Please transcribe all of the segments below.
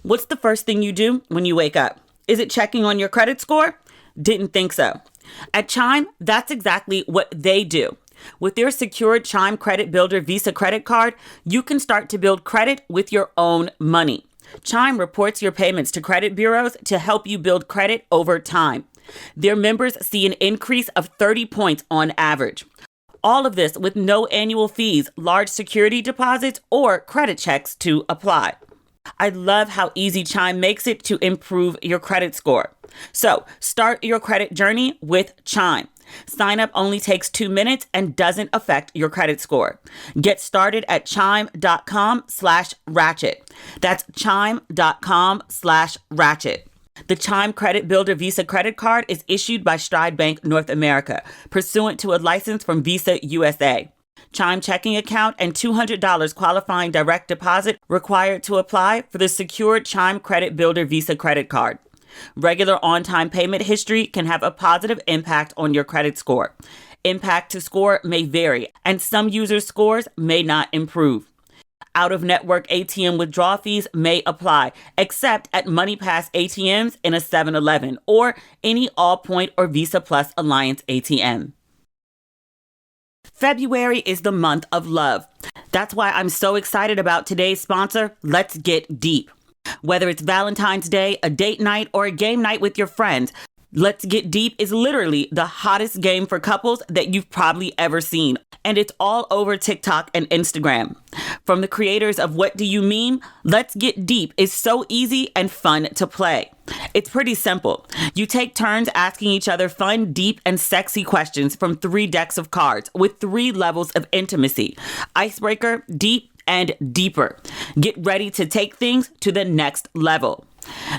What's the first thing you do when you wake up? Is it checking on your credit score? Didn't think so. At Chime, that's exactly what they do. With their secured Chime Credit Builder Visa credit card, you can start to build credit with your own money. Chime reports your payments to credit bureaus to help you build credit over time. Their members see an increase of 30 points on average. All of this with no annual fees, large security deposits, or credit checks to apply. I love how easy Chime makes it to improve your credit score. So start your credit journey with Chime. Sign up only takes 2 minutes and doesn't affect your credit score. Get started at chime.com/ratchet. That's chime.com/ratchet. The Chime Credit Builder Visa credit card is issued by Stride Bank North America, pursuant to a license from Visa USA. Chime checking account and $200 qualifying direct deposit required to apply for the secured Chime Credit Builder Visa credit card. Regular on-time payment history can have a positive impact on your credit score. Impact to score may vary, and some users' scores may not improve. Out-of-network ATM withdrawal fees may apply, except at MoneyPass ATMs in a 7-Eleven or any Allpoint or Visa Plus Alliance ATM. February is the month of love. That's why I'm so excited about today's sponsor, Let's Get Deep. Whether it's Valentine's Day, a date night, or a game night with your friends, Let's Get Deep is literally the hottest game for couples that you've probably ever seen. And it's all over TikTok and Instagram. From the creators of What Do You Meme, Let's Get Deep is so easy and fun to play. It's pretty simple. You take turns asking each other fun, deep, and sexy questions from 3 decks of cards with 3 levels of intimacy: icebreaker, deep, and deeper. Get ready to take things to the next level.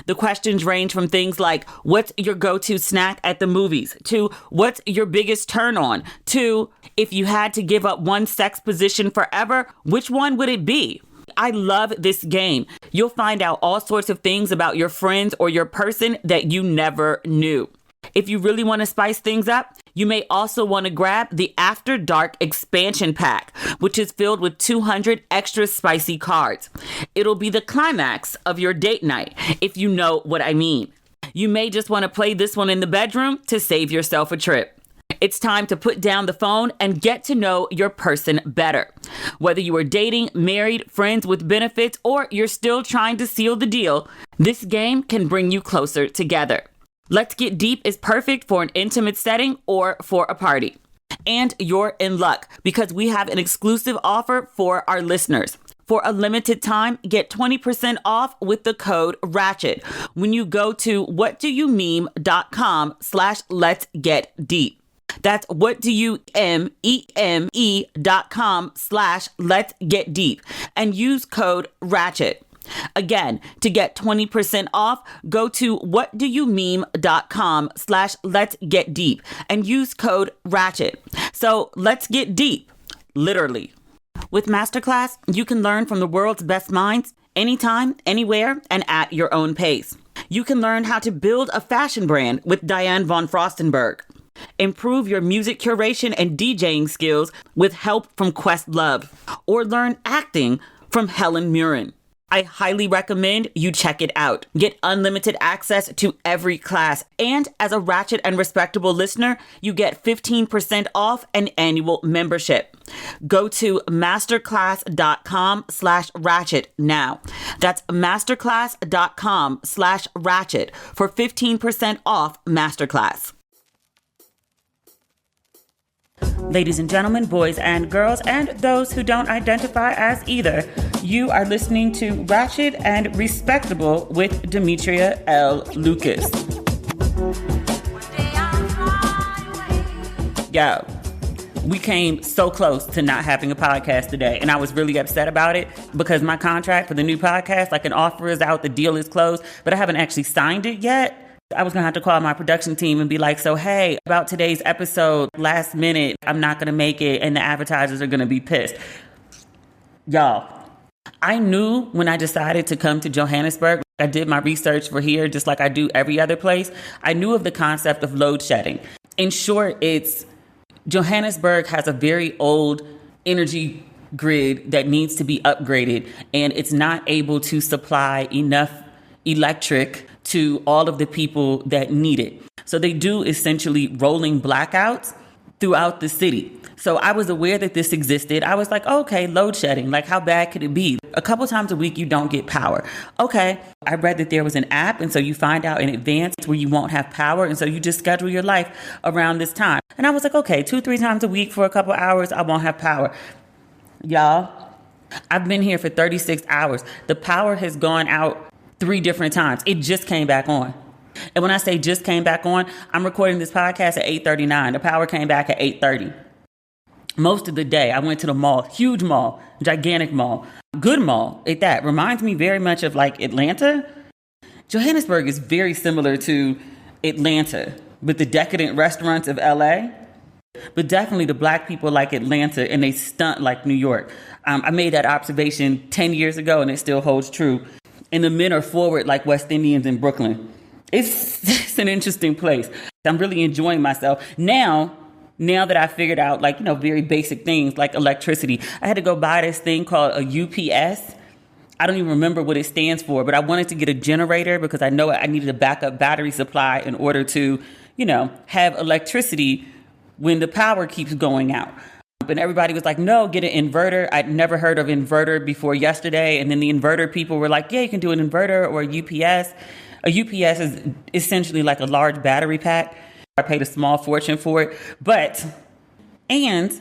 The questions range from things like, what's your go-to snack at the movies? To what's your biggest turn on? To if you had to give up one sex position forever, which one would it be? I love this game. You'll find out all sorts of things about your friends or your person that you never knew. If you really want to spice things up, you may also want to grab the After Dark expansion pack, which is filled with 200 extra spicy cards. It'll be the climax of your date night, if you know what I mean. You may just want to play this one in the bedroom to save yourself a trip. It's time to put down the phone and get to know your person better. Whether you are dating, married, friends with benefits, or you're still trying to seal the deal, this game can bring you closer together. Let's Get Deep is perfect for an intimate setting or for a party. And you're in luck because we have an exclusive offer for our listeners. For a limited time, get 20% off with the code RATCHET when you go to whatdoyoumeme.com/let'sgetdeep. That's whatdoyoumeme.com/let'sgetdeep and use code RATCHET. Again, to get 20% off, go to whatdoyoumeme.com/let'sgetdeep and use code RATCHET. So let's get deep, literally. With Masterclass, you can learn from the world's best minds anytime, anywhere, and at your own pace. You can learn how to build a fashion brand with Diane von Frostenberg. Improve your music curation and DJing skills with help from Questlove. Or learn acting from Helen Mirren. I highly recommend you check it out. Get unlimited access to every class. And as a Ratchet and Respectable listener, you get 15% off an annual membership. Go to masterclass.com/ratchet now. That's masterclass.com/ratchet for 15% off Masterclass. Ladies and gentlemen, boys and girls, and those who don't identify as either, you are listening to Ratchet and Respectable with Demetria L. Lucas. Yo, we came so close to not having a podcast today, and I was really upset about it because my contract for the new podcast, like an offer is out, the deal is closed, but I haven't actually signed it yet. I was going to have to call my production team and be like, so, hey, about today's episode, last minute, I'm not going to make it, and the advertisers are going to be pissed. Y'all, I knew when I decided to come to Johannesburg, I did my research for here just like I do every other place. I knew of the concept of load shedding. In short, Johannesburg has a very old energy grid that needs to be upgraded, and it's not able to supply enough electric to all of the people that need it. So they do essentially rolling blackouts throughout the city. So I was aware that this existed. I was like, okay, load shedding. Like, how bad could it be? A couple times a week, you don't get power. Okay. I read that there was an app. And so you find out in advance where you won't have power. And so you just schedule your life around this time. And I was like, okay, 2-3 times a week for a couple hours, I won't have power. Y'all, I've been here for 36 hours. The power has gone out 3 different times. It just came back on. And when I say just came back on, I'm recording this podcast at 8:39. The power came back at 8:30. Most of the day, I went to the mall, huge mall, gigantic mall, good mall at that. Reminds me very much of like Atlanta. Johannesburg is very similar to Atlanta, with the decadent restaurants of LA, but definitely the black people like Atlanta and they stunt like New York. I made that observation 10 years ago and it still holds true. And the men are forward like West Indians in Brooklyn. It's an interesting place. I'm really enjoying myself. Now that I figured out, like, very basic things like electricity, I had to go buy this thing called a UPS. I don't even remember what it stands for, but I wanted to get a generator because I know I needed a backup battery supply in order to, have electricity when the power keeps going out. And everybody was like, no, get an inverter. I'd never heard of inverter before yesterday. And then the inverter people were like, yeah, you can do an inverter or a UPS. A UPS is essentially like a large battery pack. I paid a small fortune for it. And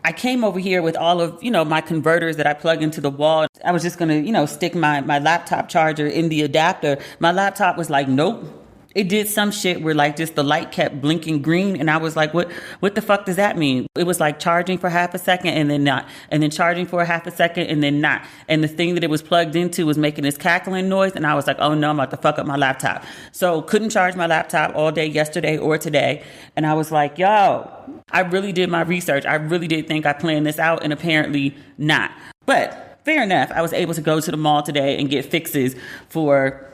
I came over here with all of, my converters that I plug into the wall. I was just going to, stick my laptop charger in the adapter. My laptop was like, nope. It did some shit where like just the light kept blinking green. And I was like, what the fuck does that mean? It was like charging for half a second and then not. And then charging for a half a second and then not. And the thing that it was plugged into was making this cackling noise. And I was like, oh no, I'm about to fuck up my laptop. So couldn't charge my laptop all day yesterday or today. And I was like, yo, I really did my research. I really did think I planned this out and apparently not. But fair enough. I was able to go to the mall today and get fixes for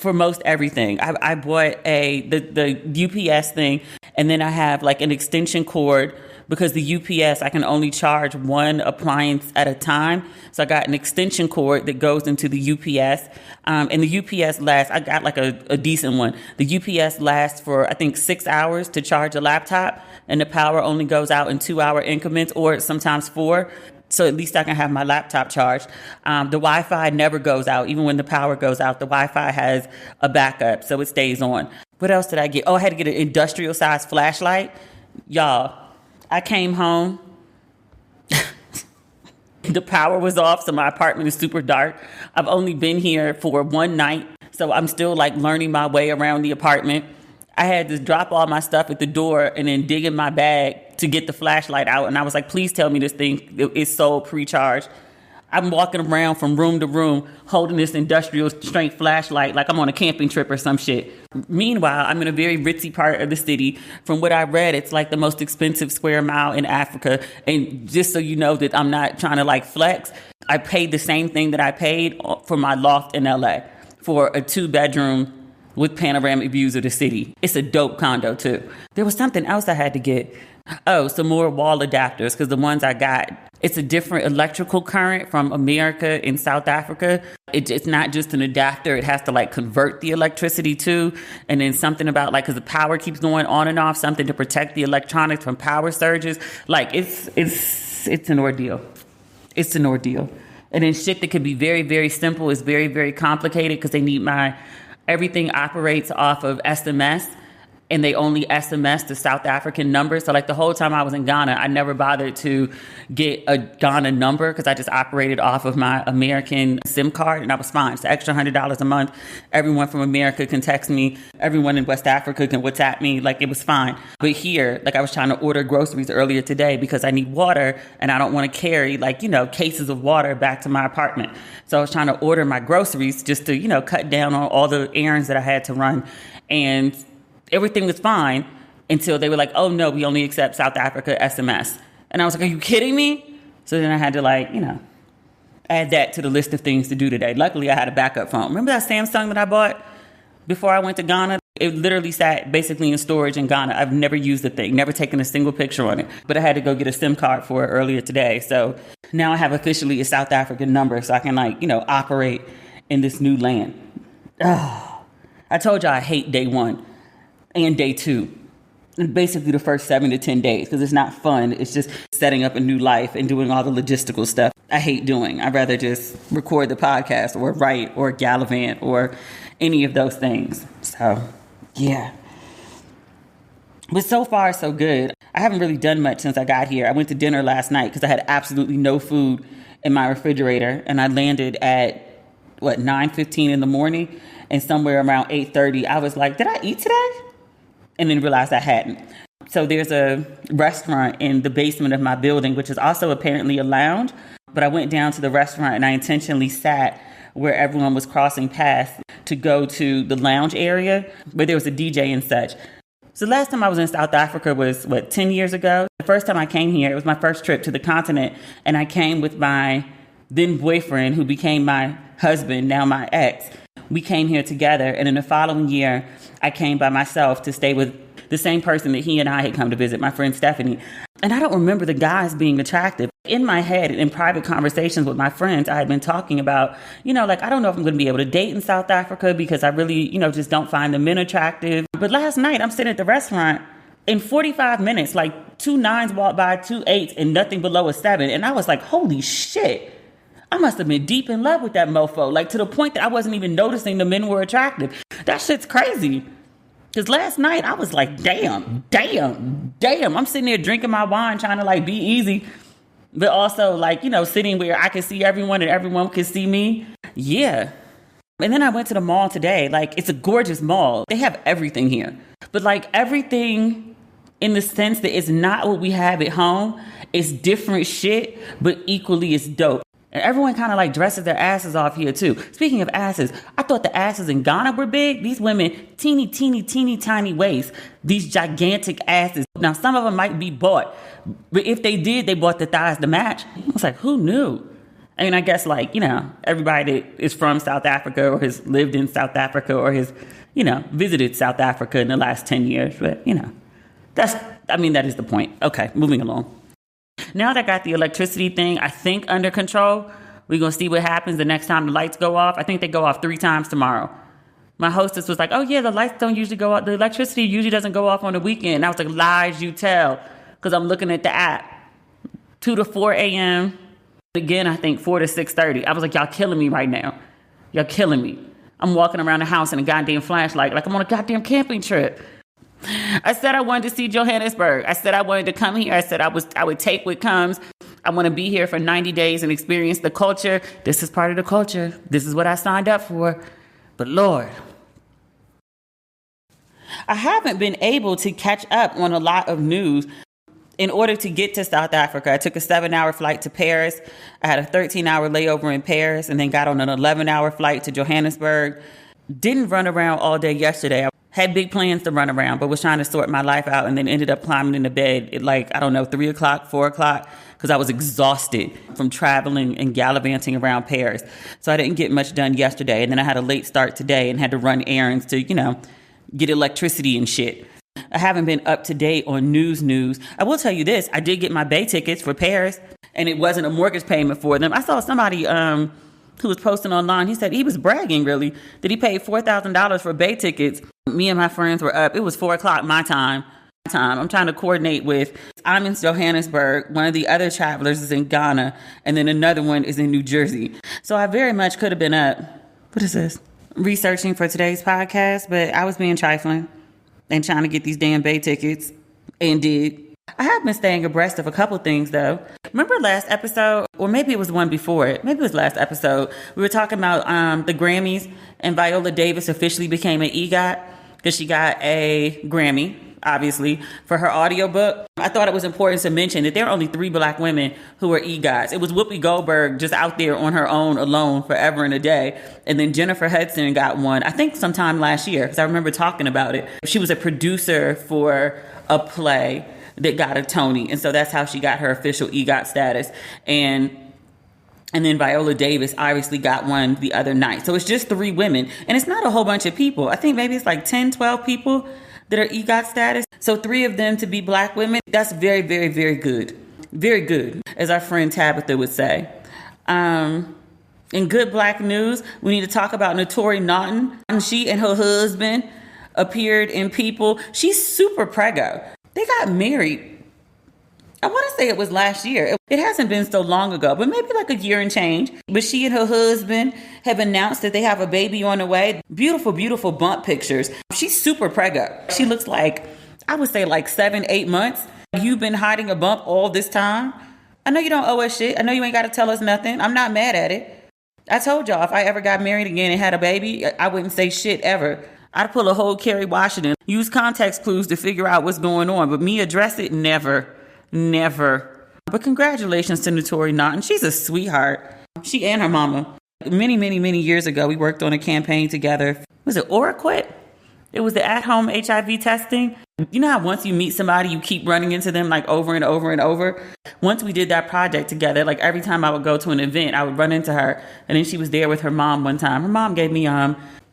most everything. I bought the UPS thing, and then I have like an extension cord because the UPS, I can only charge one appliance at a time. So I got an extension cord that goes into the UPS, and the UPS lasts, I got like a decent one. The UPS lasts for, I think, 6 hours to charge a laptop, and the power only goes out in 2-hour increments or sometimes 4. So at least I can have my laptop charged. The Wi-Fi never goes out. Even when the power goes out, the Wi-Fi has a backup, so it stays on. What else did I get? Oh, I had to get an industrial size flashlight. Y'all, I came home. The power was off, so my apartment is super dark. I've only been here for one night, so I'm still like learning my way around the apartment. I had to drop all my stuff at the door and then dig in my bag to get the flashlight out. And I was like, please tell me this thing is so pre-charged. I'm walking around from room to room holding this industrial strength flashlight like I'm on a camping trip or some shit. Meanwhile, I'm in a very ritzy part of the city. From what I read, it's like the most expensive square mile in Africa. And just so you know that I'm not trying to like flex, I paid the same thing that I paid for my loft in LA for a 2-bedroom with panoramic views of the city. It's a dope condo too. There was something else I had to get. Oh, some more wall adapters, because the ones I got, it's a different electrical current from America in South Africa. It's not just an adapter. It has to like convert the electricity too. And then something about like, because the power keeps going on and off, something to protect the electronics from power surges. Like it's an ordeal. It's an ordeal. And then shit that could be very, very simple is very, very complicated because they need everything operates off of SMS, and they only SMS the South African number. So like the whole time I was in Ghana, I never bothered to get a Ghana number because I just operated off of my American SIM card, and I was fine. It's an extra $100 a month. Everyone from America can text me. Everyone in West Africa can WhatsApp me. Like it was fine. But here, like I was trying to order groceries earlier today because I need water and I don't want to carry cases of water back to my apartment. So I was trying to order my groceries just to, cut down on all the errands that I had to run. And everything was fine until they were like, oh no, we only accept South Africa SMS. And I was like, are you kidding me? So then I had to add that to the list of things to do today. Luckily I had a backup phone. Remember that Samsung that I bought before I went to Ghana? It literally sat basically in storage in Ghana. I've never used the thing, never taken a single picture on it, but I had to go get a SIM card for it earlier today. So now I have officially a South African number so I can operate in this new land. I told y'all I hate day 1 and day 2. And basically the first 7 to 10 days, because it's not fun. It's just setting up a new life and doing all the logistical stuff I hate doing. I'd rather just record the podcast or write or gallivant or any of those things. So, yeah. But so far, so good. I haven't really done much since I got here. I went to dinner last night because I had absolutely no food in my refrigerator. And I landed at, 9:15 in the morning. And somewhere around 8:30, I was like, did I eat today? And then realized I hadn't. So there's a restaurant in the basement of my building, which is also apparently a lounge. But I went down to the restaurant and I intentionally sat where everyone was crossing paths to go to the lounge area where there was a DJ and such. So the last time I was in South Africa was, 10 years ago? The first time I came here, it was my first trip to the continent. And I came with my then boyfriend, who became my husband, now my ex. We came here together. And in the following year, I came by myself to stay with the same person that he and I had come to visit, my friend Stephanie. And I don't remember the guys being attractive. In my head, in private conversations with my friends, I had been talking about, I don't know if I'm going to be able to date in South Africa because I really, just don't find the men attractive. But last night, I'm sitting at the restaurant. In 45 minutes, 2 9s walked by, 2 8s, and nothing below a 7. And I was like, holy shit. I must have been deep in love with that mofo, to the point that I wasn't even noticing the men were attractive. That shit's crazy. Because last night I was like, damn. I'm sitting there drinking my wine, trying to be easy. But also sitting where I could see everyone and everyone could see me. Yeah. And then I went to the mall today. It's a gorgeous mall. They have everything here. But everything in the sense that it's not what we have at home. It's different shit, but equally it's dope. And everyone kind of dresses their asses off here too. Speaking of asses, I thought the asses in Ghana were big. These women, teeny, tiny waists. These gigantic asses. Now, some of them might be bought. But if they did, they bought the thighs to match. I was like, who knew? I mean, I guess everybody that is from South Africa or has lived in South Africa or has, visited South Africa in the last 10 years. But, that is the point. Okay, moving along. Now that I got the electricity thing, I think, under control, we're going to see what happens the next time the lights go off. I think they go off 3 times tomorrow. My hostess was like, oh, yeah, the lights don't usually go off. The electricity usually doesn't go off on the weekend. And I was like, lies you tell, because I'm looking at the app. 2 to 4 a.m. Again, I think 4 to 6:30. I was like, y'all killing me right now. Y'all killing me. I'm walking around the house in a goddamn flashlight like I'm on a goddamn camping trip. I said I wanted to see Johannesburg. I said I wanted to come here. I said I would take what comes. I want to be here for 90 days and experience the culture. This is part of the culture. This is what I signed up for. But Lord, I haven't been able to catch up on a lot of news. In order to get to South Africa, I took a 7-hour flight to Paris. I had a 13-hour layover in Paris and then got on an 11-hour flight to Johannesburg. Didn't run around all day yesterday. I had big plans to run around, but was trying to sort my life out and then ended up climbing into bed at 3 o'clock, 4 o'clock, because I was exhausted from traveling and gallivanting around Paris. So I didn't get much done yesterday. And then I had a late start today and had to run errands to, get electricity and shit. I haven't been up to date on news. I will tell you this. I did get my Bay tickets for Paris, and it wasn't a mortgage payment for them. I saw somebody who was posting online. He said he was bragging, really, that he paid $4,000 for Bay tickets. Me and my friends were up. It was 4 o'clock my time. I'm trying to coordinate with, I'm in Johannesburg. One of the other travelers is in Ghana, and then another one is in New Jersey. So I very much could have been up. What is this? Researching for today's podcast, but I was being trifling and trying to get these damn Bay tickets, and did. I have been staying abreast of a couple things, though. Remember last episode, or maybe it was one before it, maybe it was last episode, we were talking about the Grammys, and Viola Davis officially became an EGOT because she got a Grammy, obviously, for her audiobook. I thought it was important to mention that there are only 3 Black women who are EGOTs. It was Whoopi Goldberg just out there on her own, alone, forever and a day. And then Jennifer Hudson got one, I think sometime last year, because I remember talking about it. She was a producer for a play that got a Tony. And so that's how she got her official EGOT status. And then Viola Davis obviously got one the other night. So it's just 3 women. And it's not a whole bunch of people. I think maybe it's 10, 12 people that are EGOT status. So 3 of them to be Black women, that's very, very, very good. Very good, as our friend Tabitha would say. In good black news, we need to talk about Notori Naughton. She and her husband appeared in People. She's super preggo. They got married. I want to say it was last year. It hasn't been so long ago, but maybe like a year and change. But she and her husband have announced that they have a baby on the way. Beautiful, beautiful bump pictures. She's super preggo. She looks like, I would say like 7-8 months. You've been hiding a bump all this time. I know you don't owe us shit. I know you ain't got to tell us nothing. I'm not mad at it. I told y'all if I ever got married again and had a baby, I wouldn't say shit ever. I'd pull a whole Kerry Washington, use context clues to figure out what's going on. But me address it, never. But congratulations to Notori Naughton. She's a sweetheart. She and her mama. Many years ago, we worked on a campaign together. Was it Oraquit? It was the at-home HIV testing. You know how once you meet somebody, you keep running into them like over and over and over? Once we did that project together, like every time I would go to an event, I would run into her. And then she was there with her mom one time. Her mom gave me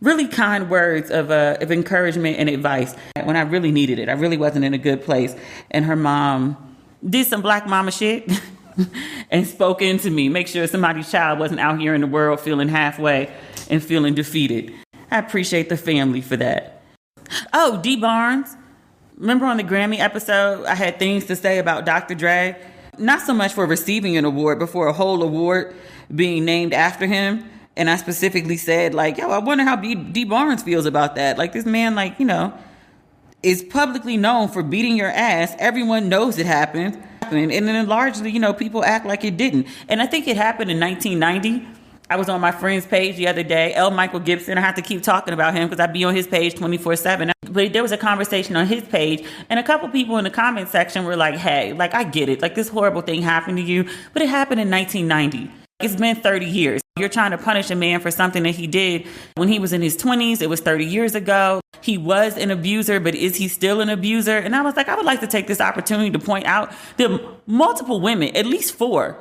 really kind words of encouragement and advice when I really needed it. I really wasn't in a good place. And her mom did some black mama shit and spoke into me. Make sure somebody's child wasn't out here in the world feeling halfway and feeling defeated. I appreciate the family for that. Oh, Dee Barnes. Remember on the Grammy episode, I had things to say about Dr. Dre? Not so much for receiving an award, but for a whole award being named after him. And I specifically said, like, yo, I wonder how Dee Barnes feels about that. Like, this man, like, you know, is publicly known for beating your ass. Everyone knows it happened. And then largely, you know, people act like it didn't. And I think it happened in 1990. I was on my friend's page the other day, L. Michael Gibson. I have to keep talking about him because I'd be on his page 24/7. But there was a conversation on his page, and a couple people in the comment section were like, hey, like, I get it. Like, this horrible thing happened to you, but it happened in 1990. It's been 30 years. You're trying to punish a man for something that he did when he was in his 20s. It was 30 years ago. He was an abuser, but is he still an abuser? And I was like, I would like to take this opportunity to point out that multiple women, at least 4,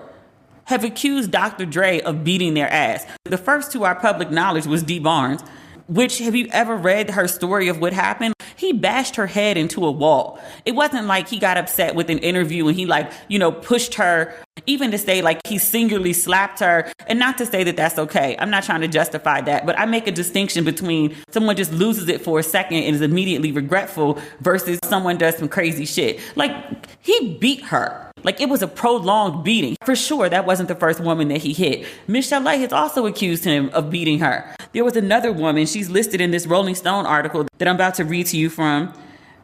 have accused Dr. Dre of beating their ass. The first to our public knowledge was Dee Barnes, which, have you ever read her story of what happened? He bashed her head into a wall. It wasn't like he got upset with an interview and he, like, you know, pushed her, even to say like he singularly slapped her. And not to say that that's okay. I'm not trying to justify that, but I make a distinction between someone just loses it for a second and is immediately regretful versus someone does some crazy shit. Like, he beat her. Like, it was a prolonged beating. For sure, that wasn't the first woman that he hit. Miss Chalet has also accused him of beating her. There was another woman, she's listed in this Rolling Stone article that I'm about to read to you from,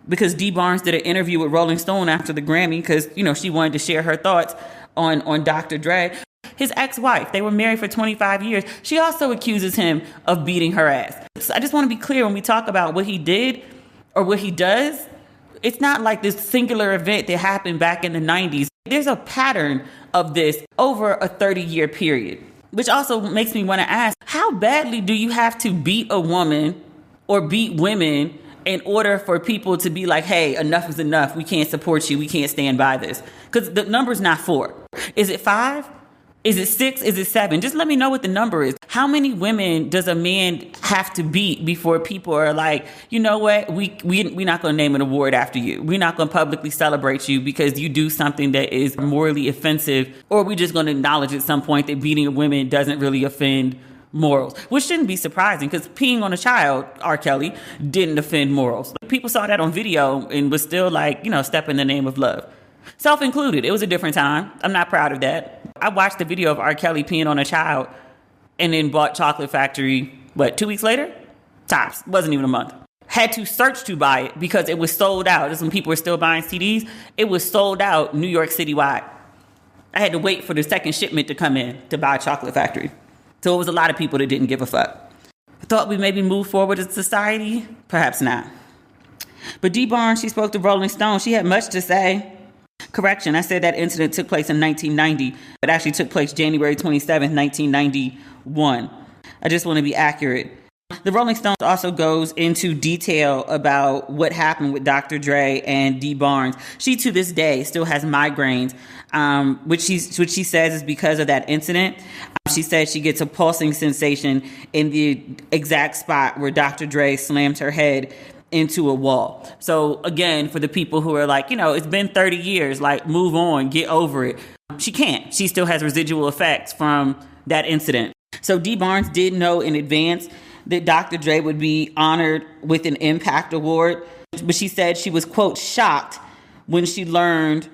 because Dee Barnes did an interview with Rolling Stone after the Grammy because, you know, she wanted to share her thoughts on Dr. Dre. His ex-wife, they were married for 25 years. She also accuses him of beating her ass. So I just want to be clear when we talk about what he did or what he does. It's not like this singular event that happened back in the 90s. There's a pattern of this over a 30-year period, which also makes me want to ask, how badly do you have to beat a woman or beat women in order for people to be like, hey, enough is enough. We can't support you. We can't stand by this. Because the number's not 4. Is it 5? Is it 6? Is it 7? Just let me know what the number is. How many women does a man have to beat before people are like, you know what? We're not going to name an award after you. We're not going to publicly celebrate you because you do something that is morally offensive, or we're just going to acknowledge at some point that beating a woman doesn't really offend morals, which shouldn't be surprising because peeing on a child, R. Kelly, didn't offend morals. People saw that on video and was still like, you know, step in the name of love. Self-included. It was a different time. I'm not proud of that. I watched the video of R. Kelly peeing on a child and then bought Chocolate Factory, 2 weeks later? Tops. Wasn't even a month. Had to search to buy it because it was sold out. This is when people were still buying CDs. It was sold out New York City wide. I had to wait for the second shipment to come in to buy Chocolate Factory. So it was a lot of people that didn't give a fuck. I thought we maybe move forward as a society. Perhaps not. But Dee Barnes, she spoke to Rolling Stone. She had much to say. Correction, I said that incident took place in 1990. It actually took place January 27th, 1991. I just want to be accurate. The Rolling Stones also goes into detail about what happened with Dr. Dre and Dee Barnes. She, to this day, still has migraines, which she says is because of that incident. She says she gets a pulsing sensation in the exact spot where Dr. Dre slammed her head into a wall. So again, for the people who are like, you know, it's been 30 years, like, move on, get over it. She can't. She still has residual effects from that incident. So Dee Barnes did know in advance that Dr. Dre would be honored with an Impact Award, but she said she was, quote, shocked when she learned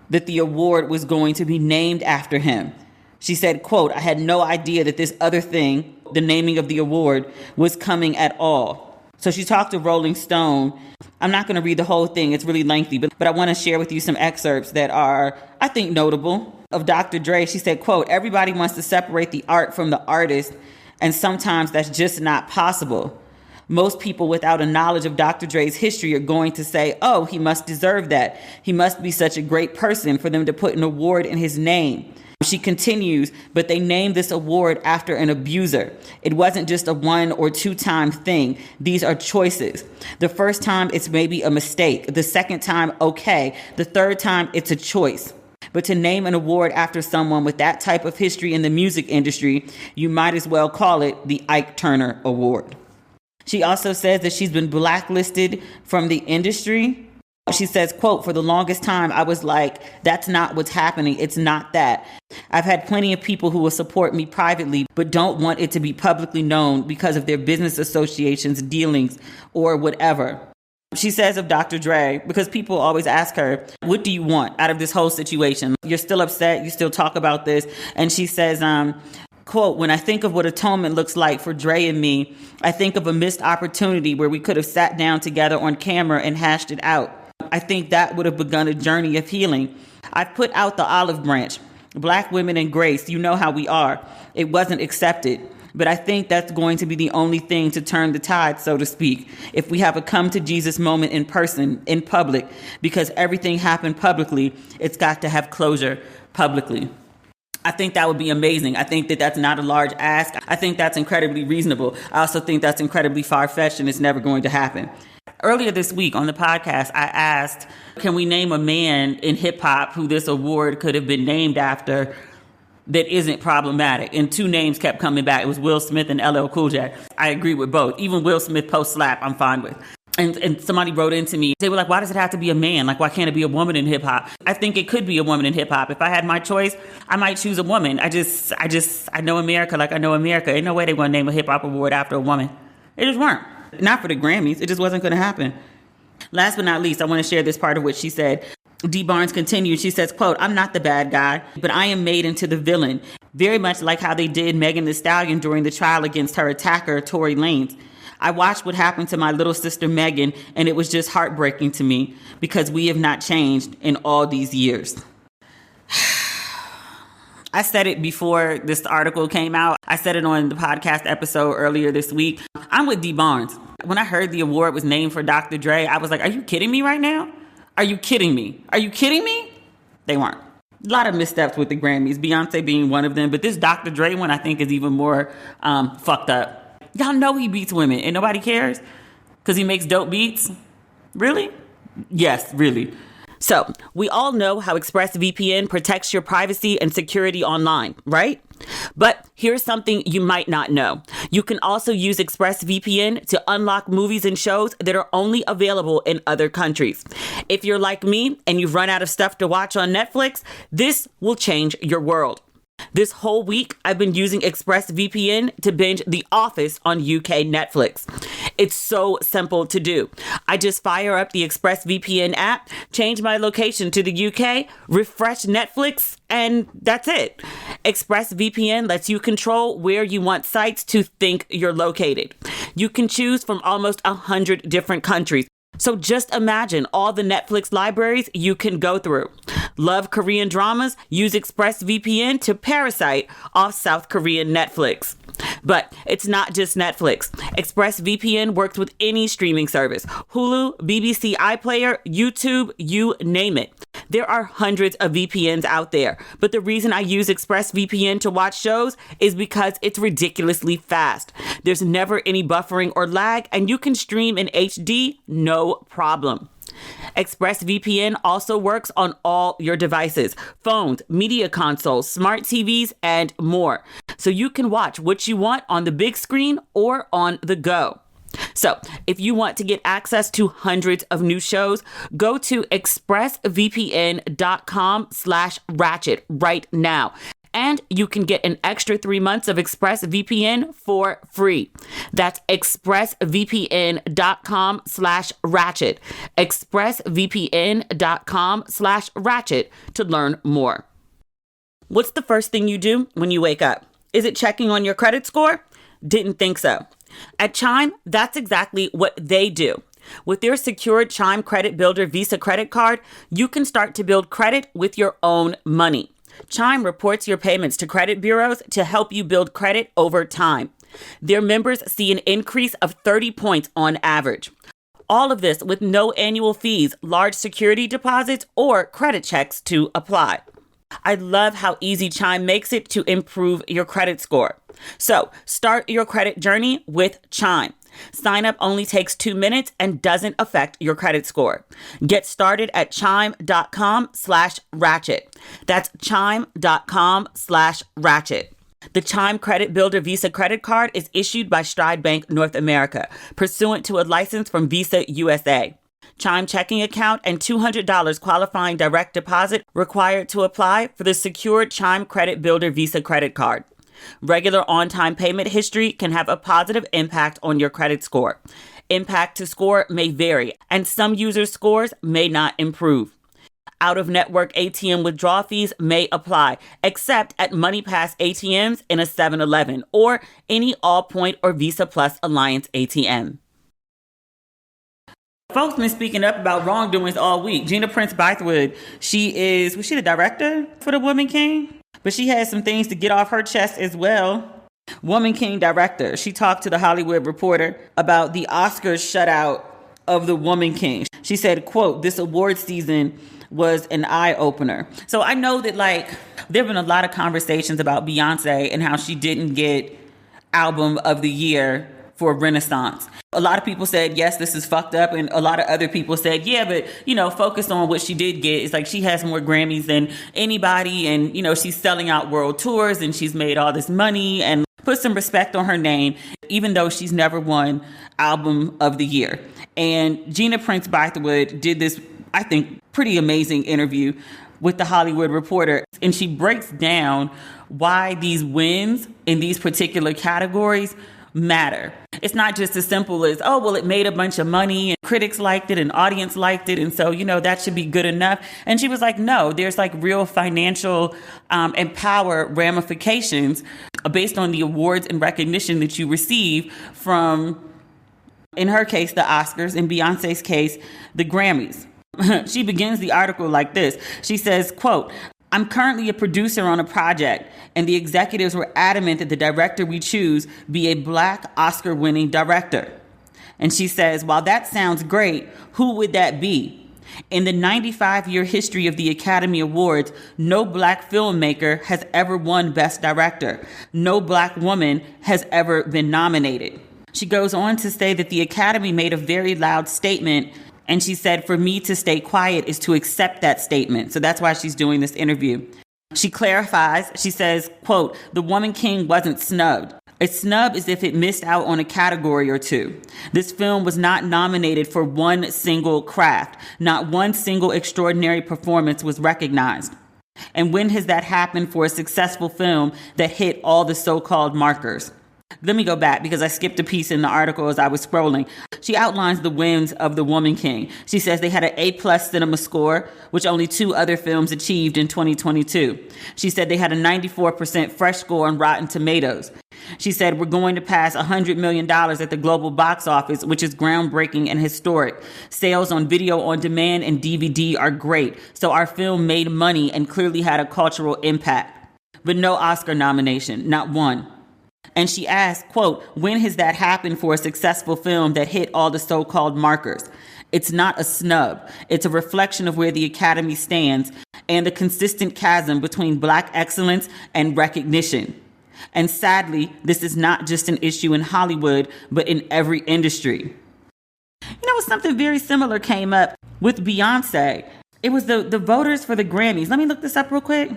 that the award was going to be named after him. She said, quote, I had no idea that this other thing, the naming of the award, was coming at all. So she talked to Rolling Stone. I'm not going to read the whole thing. It's really lengthy, but I want to share with you some excerpts that are, I think, notable of Dr. Dre. She said, quote, everybody wants to separate the art from the artist, and sometimes that's just not possible. Most people without a knowledge of Dr. Dre's history are going to say, oh, he must deserve that. He must be such a great person for them to put an award in his name. She continues, but they named this award after an abuser. It wasn't just a 1 or 2 time thing. These are choices. The first time, it's maybe a mistake. The second time, okay. The third time, it's a choice. But to name an award after someone with that type of history in the music industry, you might as well call it the Ike Turner Award. She also says that she's been blacklisted from the industry. She says, quote, for the longest time, I was like, that's not what's happening. It's not that. I've had plenty of people who will support me privately, but don't want it to be publicly known because of their business associations, dealings, or whatever. She says of Dr. Dre, because people always ask her, what do you want out of this whole situation? You're still upset. You still talk about this. And she says, quote, when I think of what atonement looks like for Dre and me, I think of a missed opportunity where we could have sat down together on camera and hashed it out. I think that would have begun a journey of healing. I've put out the olive branch. Black women and grace, you know how we are. It wasn't accepted. But I think that's going to be the only thing to turn the tide, so to speak, if we have a come to Jesus moment in person, in public, because everything happened publicly, it's got to have closure publicly. I think that would be amazing. I think that that's not a large ask. I think that's incredibly reasonable. I also think that's incredibly far-fetched and it's never going to happen. Earlier this week on the podcast, I asked, can we name a man in hip hop who this award could have been named after that isn't problematic? And 2 names kept coming back. It was Will Smith and LL Cool J. I agree with both. Even Will Smith post-slap, I'm fine with. And somebody wrote into me. They were like, why does it have to be a man? Like, why can't it be a woman in hip hop? I think it could be a woman in hip hop. If I had my choice, I might choose a woman. I know America like I know America. Ain't no way they want to name a hip hop award after a woman. It just weren't. Not for the Grammys. It just wasn't going to happen. Last but not least, I want to share this part of what she said. Dee Barnes continued. She says, quote, I'm not the bad guy, but I am made into the villain. Very much like how they did Megan Thee Stallion during the trial against her attacker, Tory Lanez. I watched what happened to my little sister, Megan, and it was just heartbreaking to me because we have not changed in all these years. I said it before this article came out. I said it on the podcast episode earlier this week. I'm with Dee Barnes. When I heard the award was named for Dr. Dre, I was like, are you kidding me right now? Are you kidding me? Are you kidding me? They weren't. A lot of missteps with the Grammys, Beyonce being one of them. But this Dr. Dre one, I think, is even more fucked up. Y'all know he beats women and nobody cares because he makes dope beats. Really? Yes, really. So we all know how ExpressVPN protects your privacy and security online, right? But here's something you might not know. You can also use ExpressVPN to unlock movies and shows that are only available in other countries. If you're like me and you've run out of stuff to watch on Netflix, this will change your world. This whole week, I've been using ExpressVPN to binge The Office on UK Netflix. It's so simple to do. I just fire up the ExpressVPN app, change my location to the UK, refresh Netflix, and that's it. ExpressVPN lets you control where you want sites to think you're located. You can choose from almost 100 different countries. So just imagine all the Netflix libraries you can go through. Love Korean dramas? Use ExpressVPN to parasite off South Korean Netflix. But it's not just Netflix. ExpressVPN works with any streaming service. Hulu, BBC iPlayer, YouTube, you name it. There are hundreds of VPNs out there, but the reason I use ExpressVPN to watch shows is because it's ridiculously fast. There's never any buffering or lag, and you can stream in HD, no problem. ExpressVPN also works on all your devices, phones, media consoles, smart TVs, and more. So you can watch what you want on the big screen or on the go. So if you want to get access to hundreds of new shows, go to expressvpn.com/ratchet right now. And you can get an extra 3 months of ExpressVPN for free. That's expressvpn.com/ratchet. expressvpn.com/ratchet to learn more. What's the first thing you do when you wake up? Is it checking on your credit score? Didn't think so. At Chime, that's exactly what they do. With their secured Chime Credit Builder Visa credit card, you can start to build credit with your own money. Chime reports your payments to credit bureaus to help you build credit over time. Their members see an increase of 30 points on average. All of this with no annual fees, large security deposits, or credit checks to apply. I love how easy Chime makes it to improve your credit score. So start your credit journey with Chime. Sign up only takes 2 minutes and doesn't affect your credit score. Get started at chime.com/ratchet. That's chime.com/ratchet. The Chime Credit Builder Visa credit card is issued by Stride Bank North America, pursuant to a license from Visa USA. Chime checking account and $200 qualifying direct deposit required to apply for the secured Chime Credit Builder Visa credit card. Regular on-time payment history can have a positive impact on your credit score. Impact to score may vary, and some users' scores may not improve. Out-of-network ATM withdrawal fees may apply, except at MoneyPass ATMs in a 7-Eleven or any Allpoint or Visa Plus Alliance ATM. Folks been speaking up about wrongdoings all week. Gina Prince Bythewood, was she the director for the Woman King? But she had some things to get off her chest as well. Woman King director, she talked to the Hollywood Reporter about the Oscars shutout of the Woman King. She said, quote, "This award season was an eye-opener." So I know that there have been a lot of conversations about Beyonce and how she didn't get Album of the Year for Renaissance. A lot of people said, yes, this is fucked up. And a lot of other people said, yeah, but, focus on what she did get. It's like she has more Grammys than anybody. And, she's selling out world tours and she's made all this money, and put some respect on her name, even though she's never won Album of the Year. And Gina Prince Bythewood did this, I think, pretty amazing interview with the Hollywood Reporter. And she breaks down why these wins in these particular categories matter. It's not just as simple as, oh, well, it made a bunch of money and critics liked it and audience liked it, and so, that should be good enough. And she was like, no, there's real financial and power ramifications based on the awards and recognition that you receive from, in her case, the Oscars, in Beyonce's case, the Grammys. She begins the article like this. She says, quote, "I'm currently a producer on a project, and the executives were adamant that the director we choose be a Black Oscar-winning director." And she says, "While that sounds great, who would that be? In the 95-year history of the Academy Awards, no Black filmmaker has ever won Best Director. No Black woman has ever been nominated." She goes on to say that the Academy made a very loud statement, and she said, "For me to stay quiet is to accept that statement." So that's why she's doing this interview. She clarifies, she says, quote, "The Woman King wasn't snubbed. A snub is if it missed out on a category or two. This film was not nominated for one single craft. Not one single extraordinary performance was recognized. And when has that happened for a successful film that hit all the so-called markers?" Let me go back because I skipped a piece in the article as I was scrolling. She outlines the wins of the Woman King. She says they had an A+ cinema score, which only 2 other films achieved in 2022. She said they had a 94% fresh score on Rotten Tomatoes. She said, "We're going to pass $100 million at the global box office, which is groundbreaking and historic. Sales on video on demand and DVD are great. So our film made money and clearly had a cultural impact. But no Oscar nomination, not one." And she asked, quote, "When has that happened for a successful film that hit all the so-called markers? It's not a snub. It's a reflection of where the Academy stands and the consistent chasm between Black excellence and recognition. And sadly, this is not just an issue in Hollywood, but in every industry." Something very similar came up with Beyonce. It was the voters for the Grammys. Let me look this up real quick.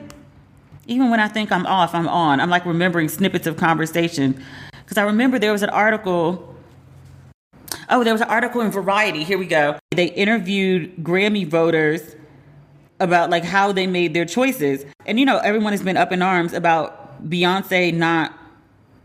Even when I think I'm off, I'm on. I'm remembering snippets of conversation. Because I remember there was an article. Oh, there was an article in Variety. Here we go. They interviewed Grammy voters about like how they made their choices. And everyone has been up in arms about Beyonce not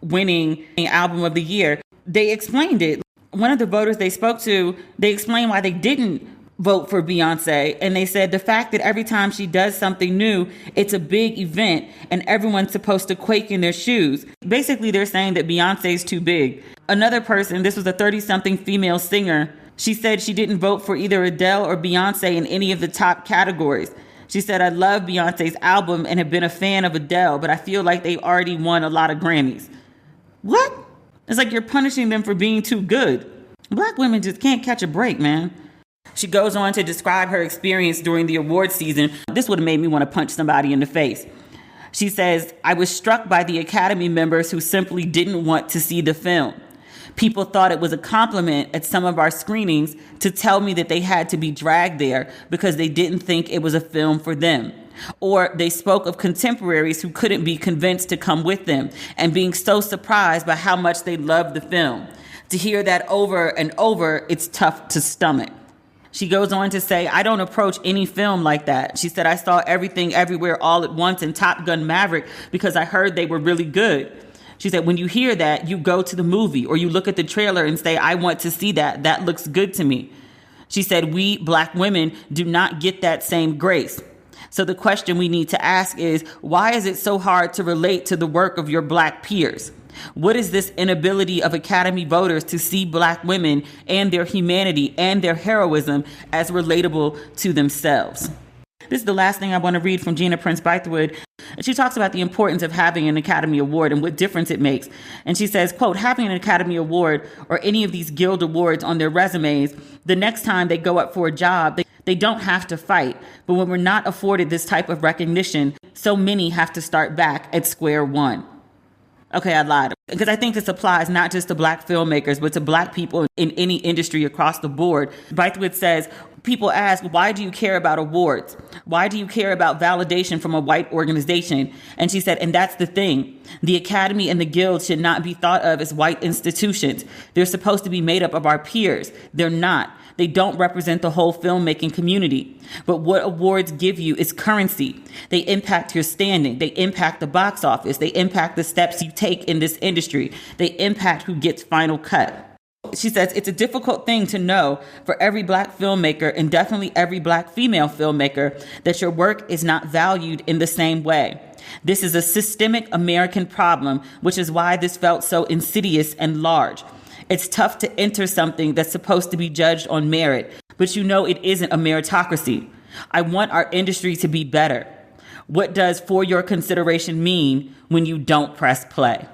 winning album of the year. They explained it. One of the voters they spoke to, they explained why they didn't vote for Beyonce. And they said the fact that every time she does something new, it's a big event and everyone's supposed to quake in their shoes. Basically, they're saying that Beyonce's too big. Another person, this was a 30-something female singer, she said she didn't vote for either Adele or Beyonce in any of the top categories. She said, I love Beyonce's album and have been a fan of Adele, but I feel like they've already won a lot of Grammys. What? It's like you're punishing them for being too good. Black women just can't catch a break, man. She goes on to describe her experience during the award season. This would have made me want to punch somebody in the face. She says, I was struck by the Academy members who simply didn't want to see the film. People thought it was a compliment at some of our screenings to tell me that they had to be dragged there because they didn't think it was a film for them. Or they spoke of contemporaries who couldn't be convinced to come with them and being so surprised by how much they loved the film. To hear that over and over, it's tough to stomach. She goes on to say, I don't approach any film like that. She said, I saw Everything Everywhere All at Once and Top Gun Maverick because I heard they were really good. She said, when you hear that, you go to the movie or you look at the trailer and say, I want to see that. That looks good to me. She said, we Black women do not get that same grace. So the question we need to ask is, why is it so hard to relate to the work of your Black peers? What is this inability of Academy voters to see Black women and their humanity and their heroism as relatable to themselves? This is the last thing I want to read from Gina Prince Bythewood. She talks about the importance of having an Academy Award and what difference it makes. And she says, quote, having an Academy Award or any of these Guild Awards on their resumes, the next time they go up for a job, they don't have to fight. But when we're not afforded this type of recognition, so many have to start back at square one. Okay, I lied. Because I think this applies not just to Black filmmakers, but to Black people in any industry across the board. Bythewood says, people ask, why do you care about awards? Why do you care about validation from a white organization? And she said, and that's the thing. The Academy and the Guild should not be thought of as white institutions. They're supposed to be made up of our peers. They're not. They don't represent the whole filmmaking community. But what awards give you is currency. They impact your standing. They impact the box office. They impact the steps you take in this industry. They impact who gets final cut. She says it's a difficult thing to know for every Black filmmaker and definitely every Black female filmmaker that your work is not valued in the same way. This is a systemic American problem, which is why this felt so insidious and large. It's tough to enter something that's supposed to be judged on merit, but it isn't a meritocracy. I want our industry to be better. What does for your consideration mean when you don't press play?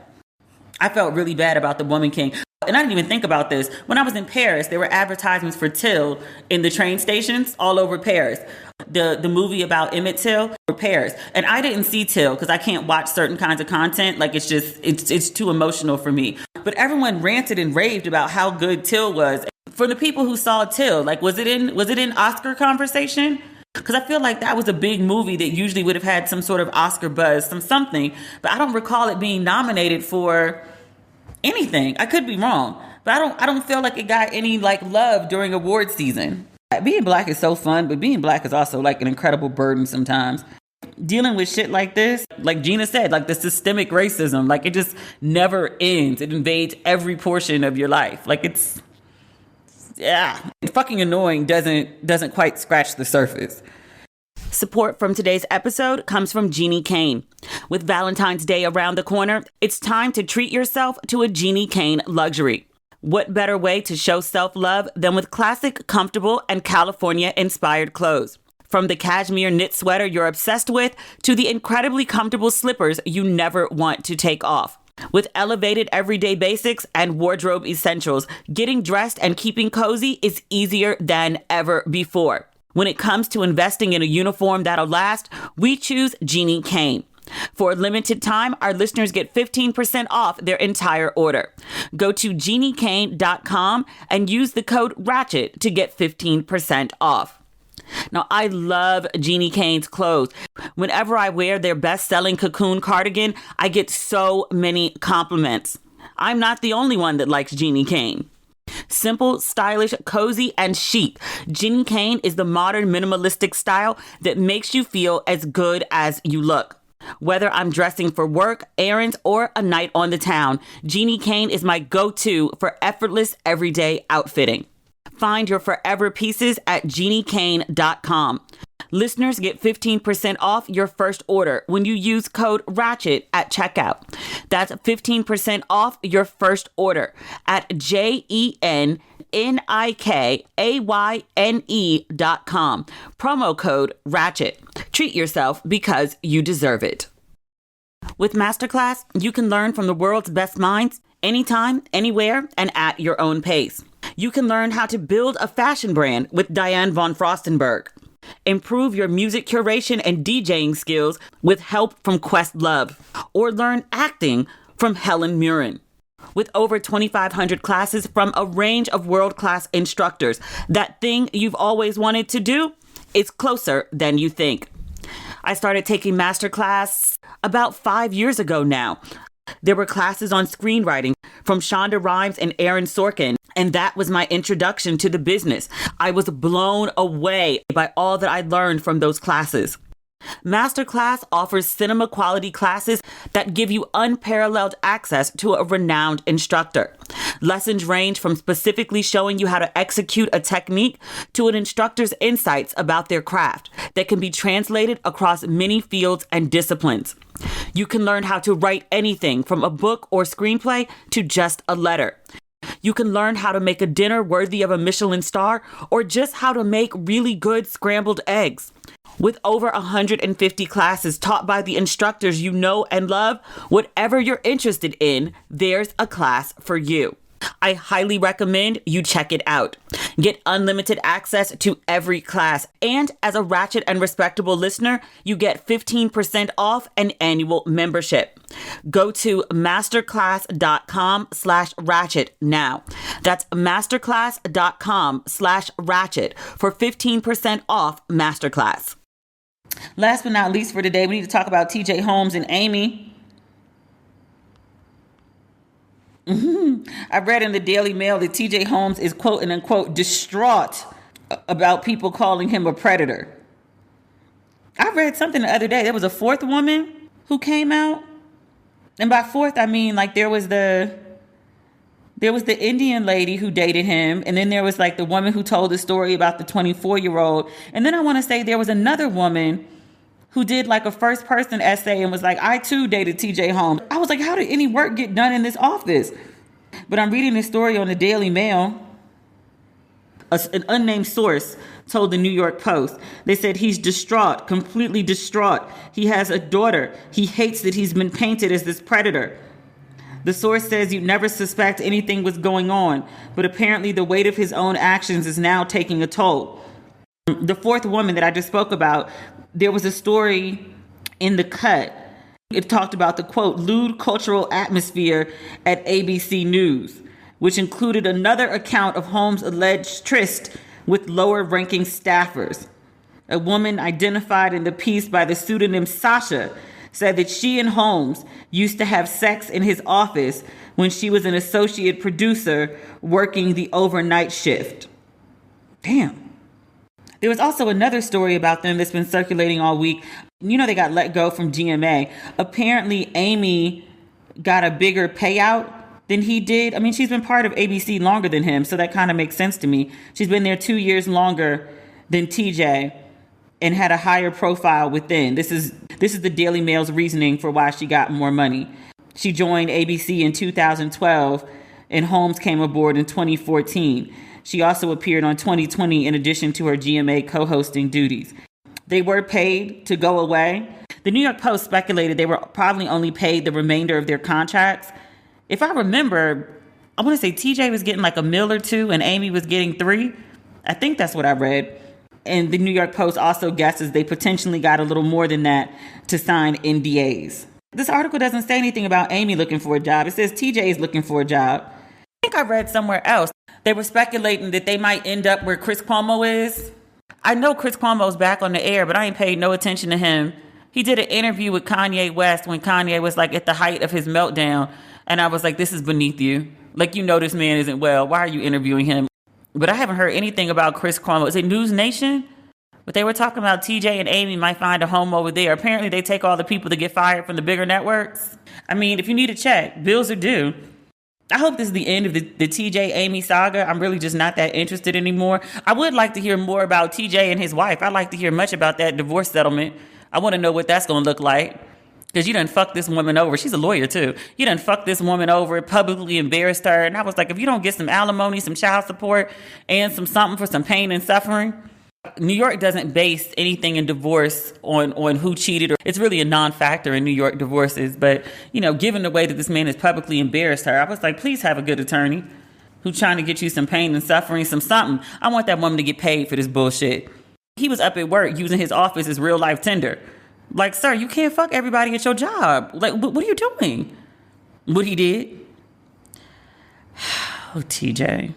I felt really bad about the Woman King. And I didn't even think about this. When I was in Paris, there were advertisements for Till in the train stations all over Paris. The movie about Emmett Till for Paris. And I didn't see Till because I can't watch certain kinds of content. Like it's too emotional for me. But everyone ranted and raved about how good Till was. For the people who saw Till, like was it in Oscar conversation? Because I feel like that was a big movie that usually would have had some sort of Oscar buzz, something. But I don't recall it being nominated for anything. I could be wrong, but I don't feel like it got any love during award season. Being Black is so fun, but being Black is also an incredible burden sometimes. Dealing with shit like this, like Gina said, the systemic racism, it just never ends. It invades every portion of your life. It's fucking annoying. Doesn't quite scratch the surface. Support from today's episode comes from Jenni Kayne. With Valentine's Day around the corner, it's time to treat yourself to a Jenni Kayne luxury. What better way to show self-love than with classic, comfortable, and California-inspired clothes? From the cashmere knit sweater you're obsessed with to the incredibly comfortable slippers you never want to take off. With elevated everyday basics and wardrobe essentials, getting dressed and keeping cozy is easier than ever before. When it comes to investing in a uniform that'll last, we choose Jenni Kayne. For a limited time, our listeners get 15% off their entire order. Go to jennikayne.com and use the code RATCHET to get 15% off. Now, I love Jenni Kayne's clothes. Whenever I wear their best-selling cocoon cardigan, I get so many compliments. I'm not the only one that likes Jenni Kayne. Simple, stylish, cozy, and chic, Jenni Kayne is the modern minimalistic style that makes you feel as good as you look. Whether I'm dressing for work, errands, or a night on the town, Jenni Kayne is my go-to for effortless everyday outfitting. Find your forever pieces at jennikayne.com. Listeners get 15% off your first order when you use code RATCHET at checkout. That's 15% off your first order at JENNIKAYNE.com. Promo code RATCHET. Treat yourself because you deserve it. With Masterclass, you can learn from the world's best minds anytime, anywhere, and at your own pace. You can learn how to build a fashion brand with Diane von Furstenberg. Improve your music curation and DJing skills with help from Questlove. Or learn acting from Helen Mirren. With over 2,500 classes from a range of world-class instructors, that thing you've always wanted to do is closer than you think. I started taking Masterclass about 5 years ago now. There were classes on screenwriting from Shonda Rhimes and Aaron Sorkin, and that was my introduction to the business. I was blown away by all that I learned from those classes. Masterclass offers cinema quality classes that give you unparalleled access to a renowned instructor. Lessons range from specifically showing you how to execute a technique to an instructor's insights about their craft that can be translated across many fields and disciplines. You can learn how to write anything from a book or screenplay to just a letter. You can learn how to make a dinner worthy of a Michelin star or just how to make really good scrambled eggs. With over 150 classes taught by the instructors you know and love, whatever you're interested in, there's a class for you. I highly recommend you check it out. Get unlimited access to every class. And as a Ratchet and Respectable listener, you get 15% off an annual membership. Go to masterclass.com/ratchet now. That's masterclass.com/ratchet for 15% off Masterclass. Last but not least for today, we need to talk about TJ Holmes and Amy. I read in the Daily Mail that TJ Holmes is quote and unquote distraught about people calling him a predator. I read something the other day. There was a fourth woman who came out. And by fourth, I mean like there was the Indian lady who dated him. And then there was like the woman who told the story about the 24-year-old. And then I want to say there was another woman who did like a first person essay and was like, I too dated TJ Holmes. I was like, how did any work get done in this office? But I'm reading this story on the Daily Mail. An unnamed source told the New York Post. They said he's distraught, completely distraught. He has a daughter. He hates that he's been painted as this predator. The source says you'd never suspect anything was going on, but apparently the weight of his own actions is now taking a toll. The fourth woman that I just spoke about, there was a story in The Cut. It talked about the, quote, lewd cultural atmosphere at ABC News, which included another account of Holmes' alleged tryst with lower-ranking staffers. A woman identified in the piece by the pseudonym Sasha said that she and Holmes used to have sex in his office when she was an associate producer working the overnight shift. Damn. There was also another story about them that's been circulating all week. You know, they got let go from GMA. Apparently, Amy got a bigger payout than he did. I mean, she's been part of ABC longer than him, so that kind of makes sense to me. She's been there 2 years longer than TJ and had a higher profile within. This is the Daily Mail's reasoning for why she got more money. She joined ABC in 2012, and Holmes came aboard in 2014. She also appeared on 2020 in addition to her GMA co-hosting duties. They were paid to go away. The New York Post speculated they were probably only paid the remainder of their contracts. If I remember, I want to say TJ was getting like $1 million or $2 million and Amy was getting $3 million. I think that's what I read. And the New York Post also guesses they potentially got a little more than that to sign NDAs. This article doesn't say anything about Amy looking for a job. It says TJ is looking for a job. I think I read somewhere else. They were speculating that they might end up where Chris Cuomo is. I know Chris Cuomo's back on the air, but I ain't paid no attention to him. He did an interview with Kanye West when Kanye was like at the height of his meltdown. And I was like, this is beneath you. Like, this man isn't well. Why are you interviewing him? But I haven't heard anything about Chris Cuomo. Is it News Nation? But they were talking about TJ and Amy might find a home over there. Apparently, they take all the people that get fired from the bigger networks. I mean, if you need a check, bills are due. I hope this is the end of the TJ Amy saga. I'm really just not that interested anymore. I would like to hear more about TJ and his wife. I'd like to hear much about that divorce settlement. I want to know what that's going to look like. Because you done fucked this woman over. She's a lawyer, too. You done fucked this woman over, publicly embarrassed her. And I was like, if you don't get some alimony, some child support, and some something for some pain and suffering. New York doesn't base anything in divorce on who cheated. It's really a non-factor in New York divorces. But, given the way that this man has publicly embarrassed her, I was like, please have a good attorney who's trying to get you some pain and suffering, some something. I want that woman to get paid for this bullshit. He was up at work using his office as real life Tinder. Like, sir, you can't fuck everybody at your job. Like, what are you doing? What he did? Oh, TJ.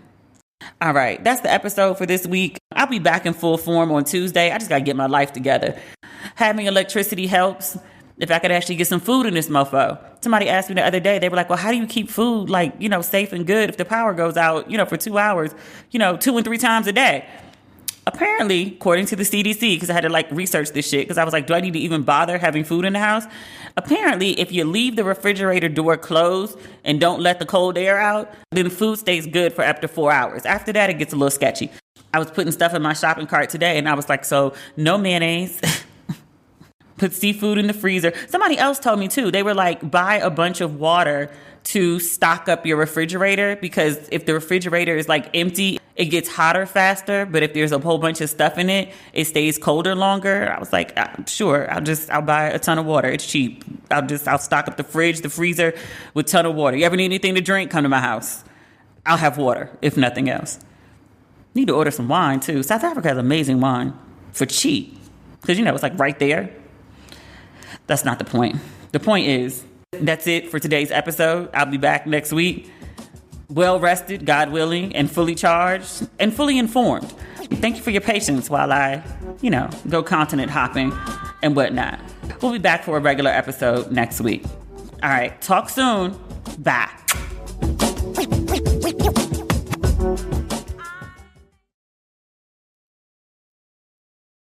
All right, that's the episode for this week. I'll be back in full form on Tuesday. I just got to get my life together. Having electricity helps. If I could actually get some food in this mofo. Somebody asked me the other day, they were like, well, how do you keep food, safe and good if the power goes out, for 2 hours, 2 and 3 times a day? Apparently, according to the CDC, because I had to research this shit, because I was like, do I need to even bother having food in the house? Apparently, if you leave the refrigerator door closed and don't let the cold air out, then the food stays good for up to 4 hours. After that, it gets a little sketchy. I was putting stuff in my shopping cart today, and I was like, so no mayonnaise. Put seafood in the freezer. Somebody else told me, too. They were like, buy a bunch of water to stock up your refrigerator, because if the refrigerator is empty, it gets hotter faster. But if there's a whole bunch of stuff in it, it stays colder longer. I was like, sure, I'll buy a ton of water. It's cheap. I'll stock up the fridge, the freezer with a ton of water. You ever need anything to drink? Come to my house. I'll have water, if nothing else. Need to order some wine too. South Africa has amazing wine for cheap. Because it's right there. That's not the point. The point is, that's it for today's episode. I'll be back next week. Well rested, God willing, and fully charged, and fully informed. Thank you for your patience while I, go continent hopping and whatnot. We'll be back for a regular episode next week. All right, talk soon. Bye.